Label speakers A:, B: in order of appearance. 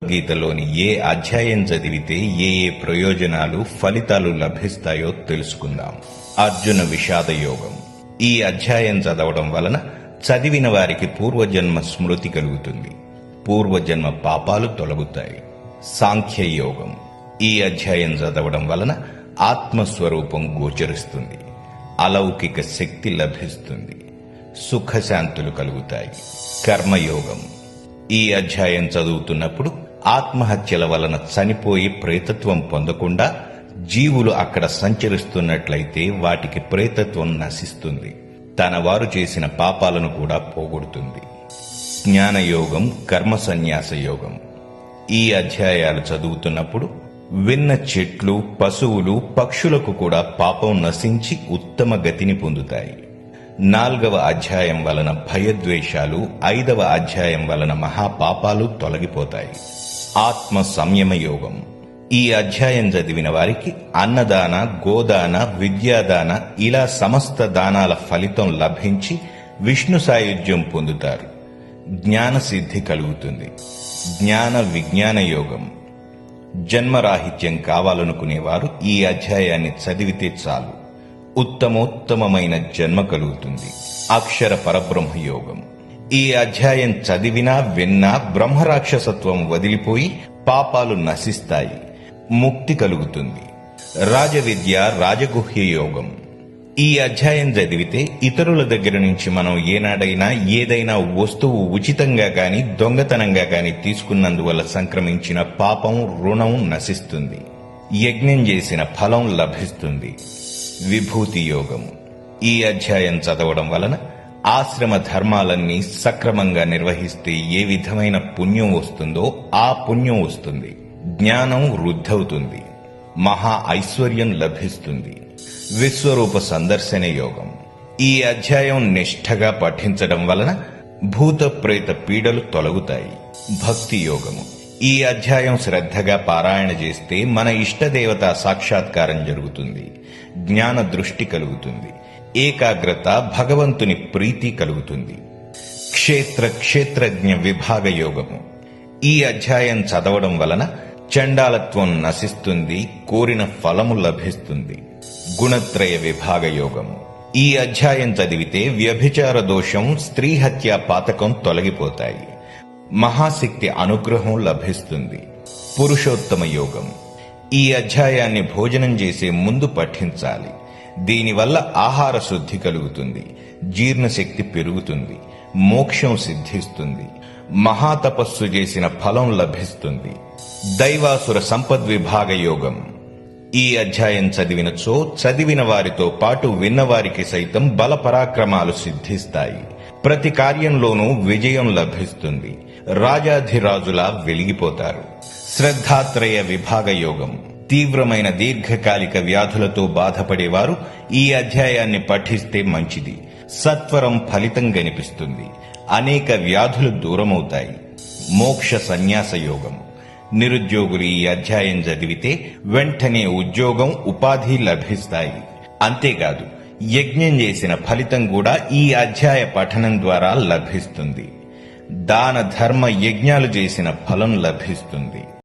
A: గీతలోని ఏ అధ్యాయం చదివితే ఏ ఏ ప్రయోజనాలు ఫలితాలు లభిస్తాయో తెలుసుకుందాం. అర్జున విషాద యోగం. ఈ అధ్యాయం చదవడం వలన చదివిన వారికి పూర్వజన్మ స్మృతి కలుగుతుంది. పూర్వజన్మ పాపాలు తొలగుతాయి. సాంఖ్య యోగం. ఈ అధ్యాయం చదవడం వలన ఆత్మస్వరూపం గోచరిస్తుంది. అలౌకిక శక్తి లభిస్తుంది. సుఖశాంతులు కలుగుతాయి. కర్మయోగం. ఈ అధ్యాయం చదువుతున్నప్పుడు ఆత్మహత్యల వలన చనిపోయి ప్రేతత్వం పొందకుండా జీవులు అక్కడ సంచరిస్తున్నట్లయితే వాటికి ప్రేతత్వం నశిస్తుంది. తన వారు చేసిన పాపాలను కూడా పోగొడుతుంది. జ్ఞానయోగం, కర్మ సన్యాస యోగం. ఈ అధ్యాయాలు చదువుతున్నప్పుడు విన్న చెట్లు, పశువులు, పక్షులకు కూడా పాపం నశించి ఉత్తమ గతిని పొందుతాయి. 4వ అధ్యాయం వలన భయద్వేషాలు, 5వ అధ్యాయం వలన మహాపాపాలు తొలగిపోతాయి. ఆత్మ సంయమ యోగం. ఈ అధ్యాయం చదివిన వారికి అన్నదాన, గోదాన, విద్యాదాన ఇలా సమస్త దానాల ఫలితం లభించి విష్ణు సాయుధ్యం పొందుతారు. జ్ఞాన సిద్ధి కలుగుతుంది. జ్ఞాన విజ్ఞాన యోగం. జన్మరాహిత్యం కావాలనుకునేవారు ఈ అధ్యాయాన్ని చదివితే చాలు. ఉత్తమోత్తమైన జన్మ కలుగుతుంది. అక్షర పరబ్రహ్మ యోగం. ఈ అధ్యాయం చదివినా విన్నా బ్రహ్మరాక్షసత్వం వదిలిపోయి పాపాలు నశిస్తాయి. ముక్తి కలుగుతుంది. రాజవిద్య, రాజగుహ్య యోగం. ఈ అధ్యాయం చదివితే ఇతరుల దగ్గర నుంచి మనం ఏనాడైనా ఏదైనా వస్తువు ఉచితంగా గాని దొంగతనంగా గాని తీసుకున్నందువల్ల సంక్రమించిన పాపం, రుణం నశిస్తుంది. యజ్ఞం చేసిన ఫలం లభిస్తుంది. విభూతి యోగం. ఈ అధ్యాయం చదవడం వలన ఆశ్రమ ధర్మాలన్నీ సక్రమంగా నిర్వహిస్తే ఏ విధమైన పుణ్యం వస్తుందో ఆ పుణ్యం వస్తుంది. జ్ఞానం వృద్ధవుతుంది. మహా ఐశ్వర్యం లభిస్తుంది. విశ్వరూప సందర్శన యోగం. ఈ అధ్యాయం నిష్ఠగా పఠించడం వలన భూత ప్రేత పీడలు తొలగుతాయి. భక్తి యోగము. ఈ అధ్యాయం శ్రద్ధగా పారాయణ చేస్తే మన ఇష్టదేవత సాక్షాత్కారం జరుగుతుంది. జ్ఞాన దృష్టి కలుగుతుంది. ఏకాగ్రత, భగవంతుని ప్రీతి కలుగుతుంది. క్షేత్రజ్ఞ విభాగ యోగము. ఈ అధ్యాయం చదవడం వలన చండాలత్వం నశిస్తుంది. కోరిన ఫలము లభిస్తుంది. గుణత్రయ విభాగ యోగము. ఈ అధ్యాయం చదివితే వ్యభిచార దోషం, స్త్రీ హత్య పాతకం తొలగిపోతాయి. మహాశక్తి అనుగ్రహం లభిస్తుంది. పురుషోత్తమ యోగం. ఈ అధ్యాయాన్ని భోజనం చేసే ముందు పఠించాలి. దీనివల్ల ఆహార శుద్ధి కలుగుతుంది. జీర్ణశక్తి పెరుగుతుంది. మోక్షం సిద్ధిస్తుంది. మహాతపస్సు చేసిన ఫలం లభిస్తుంది. దైవాసుర సంపద్విభాగ యోగం. ఈ అధ్యాయం చదివినచో చదివిన వారితో పాటు విన్నవారికి సైతం బల పరాక్రమాలు సిద్ధిస్తాయి. ప్రతి కార్యంలోనూ విజయం లభిస్తుంది. రాజాధిరాజులా వెలిగిపోతారు. శ్రద్ధాత్రయ విభాగ యోగం. తీవ్రమైన దీర్ఘకాలిక వ్యాధులతో బాధపడేవారు ఈ అధ్యాయాన్ని పఠిస్తే మంచిది. సత్వరం ఫలితం కనిపిస్తుంది. అనేక వ్యాధులు దూరమవుతాయి. మోక్ష సన్యాస యోగం. నిరుద్యోగులు ఈ అధ్యాయం చదివితే వెంటనే ఉద్యోగం, ఉపాధి లభిస్తాయి. అంతేకాదు యజ్ఞం చేసిన ఫలితం కూడా ఈ అధ్యాయ పఠనం ద్వారా లభిస్తుంది. దాన ధర్మ యజ్ఞాలు చేసిన ఫలం లభిస్తుంది.